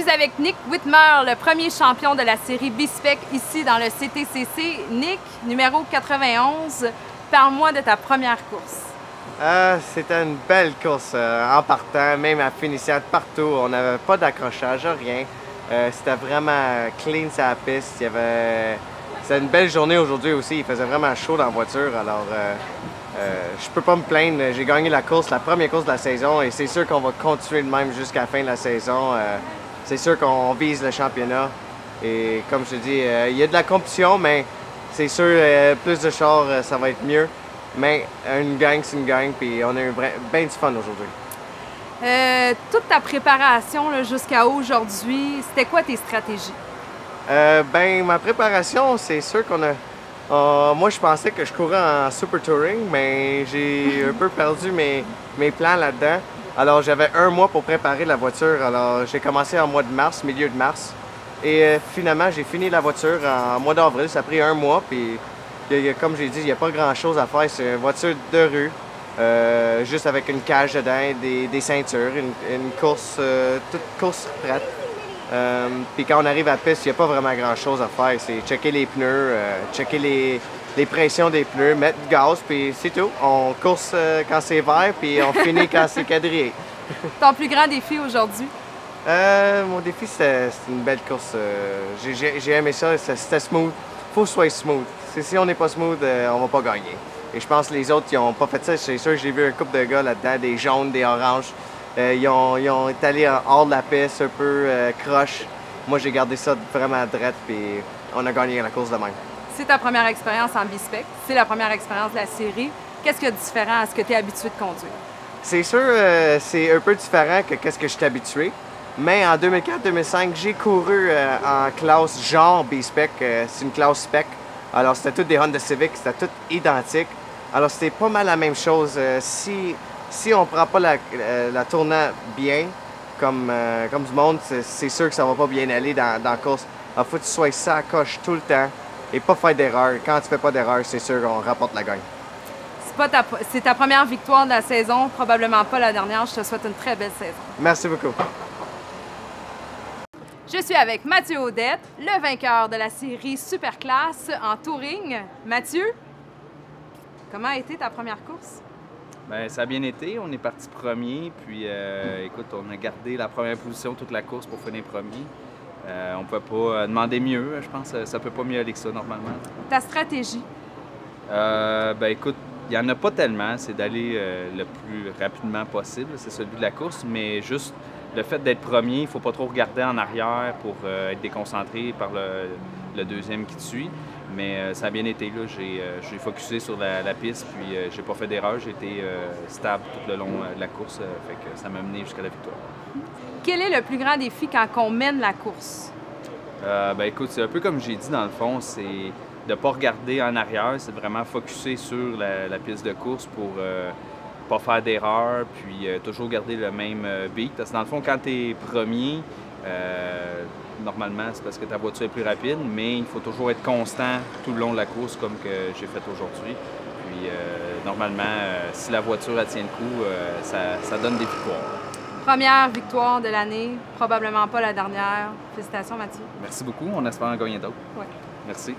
suis avec Nick Whitmer, le premier champion de la série B-Spec ici dans le CTCC. Nick, numéro 91, parle-moi de ta première course. C'était une belle course en partant, même à finissant partout. On n'avait pas d'accrochage, rien. C'était vraiment clean sur la piste. C'était une belle journée aujourd'hui aussi. Il faisait vraiment chaud dans la voiture. Alors, je peux pas me plaindre. J'ai gagné la course, la première course de la saison, et c'est sûr qu'on va continuer de même jusqu'à la fin de la saison. C'est sûr qu'on vise le championnat. Et comme je te dis, il y a de la compétition, mais c'est sûr, plus de chars, ça va être mieux. Mais une gang, c'est une gang, puis on a eu bien du fun aujourd'hui. Toute ta préparation jusqu'à aujourd'hui, c'était quoi tes stratégies? Ma préparation, c'est sûr qu'on a... moi, je pensais que je courais en Super Touring, mais j'ai un peu perdu mes plans là-dedans. Alors, j'avais un mois pour préparer la voiture. Alors, j'ai commencé en mois de mars, milieu de mars. Et finalement, j'ai fini la voiture en mois d'avril. Ça a pris un mois, puis comme j'ai dit, il n'y a pas grand-chose à faire. C'est une voiture de rue, juste avec une cage dedans, des ceintures, une course, toute course prête. Puis quand on arrive à la piste, il n'y a pas vraiment grand-chose à faire. C'est checker les pneus, checker les pressions des pneus, mettre du gaz, puis c'est tout. On course quand c'est vert, puis on finit quand c'est quadrillé. Ton plus grand défi aujourd'hui? Mon défi, c'est une belle course. J'ai aimé ça, c'était smooth. Faut que ce soit smooth. Si on n'est pas smooth, on va pas gagner. Et je pense que les autres, ils n'ont pas fait ça. C'est sûr, j'ai vu un couple de gars là-dedans, des jaunes, des oranges. Ils ont été allés hors de la piste, un peu croche. Moi, j'ai gardé ça vraiment droit, puis on a gagné la course de même. C'est ta première expérience en B-Spec. C'est la première expérience de la série. Qu'est-ce qu'il y a de différent à ce que tu es habitué de conduire? C'est sûr, c'est un peu différent que ce que je suis habitué. Mais en 2004-2005, j'ai couru en classe genre B-Spec. C'est une classe spec. Alors, c'était toutes des Honda Civic, c'était tout identique. Alors, c'était pas mal la même chose. Si on prend pas la tournant bien, comme du monde, c'est sûr que ça va pas bien aller dans la course. Il faut que tu sois ça à coche tout le temps et pas faire d'erreur. Quand tu fais pas d'erreur, c'est sûr qu'on rapporte la gagne. C'est ta première victoire de la saison, probablement pas la dernière. Je te souhaite une très belle saison. Merci beaucoup. Je suis avec Mathieu Audette, le vainqueur de la série Superclass en touring. Mathieu, comment a été ta première course? Bien, ça a bien été. On est parti premier. Puis, écoute, on a gardé la première position toute la course pour finir premier. On ne peut pas demander mieux. Je pense que ça ne peut pas mieux aller que ça, normalement. Ta stratégie? Écoute, il n'y en a pas tellement. C'est d'aller le plus rapidement possible. C'est celui de la course. Mais juste le fait d'être premier, il ne faut pas trop regarder en arrière pour être déconcentré par le deuxième qui te suit. Mais ça a bien été, là. J'ai focusé sur la piste, puis j'ai pas fait d'erreur. J'ai été stable tout le long de la course, fait que ça m'a mené jusqu'à la victoire. Quel est le plus grand défi quand on mène la course? Écoute, c'est un peu comme j'ai dit dans le fond, c'est de ne pas regarder en arrière, c'est de vraiment focusser sur la piste de course pour pas faire d'erreur, puis toujours garder le même beat. Parce que dans le fond, quand tu es premier, normalement, c'est parce que ta voiture est plus rapide, mais il faut toujours être constant tout le long de la course comme que j'ai fait aujourd'hui. Puis, normalement, si la voiture elle tient le coup, ça donne des victoires. Première victoire de l'année, probablement pas la dernière. Félicitations, Mathieu. Merci beaucoup. On espère en gagner d'autres. Ouais. Merci.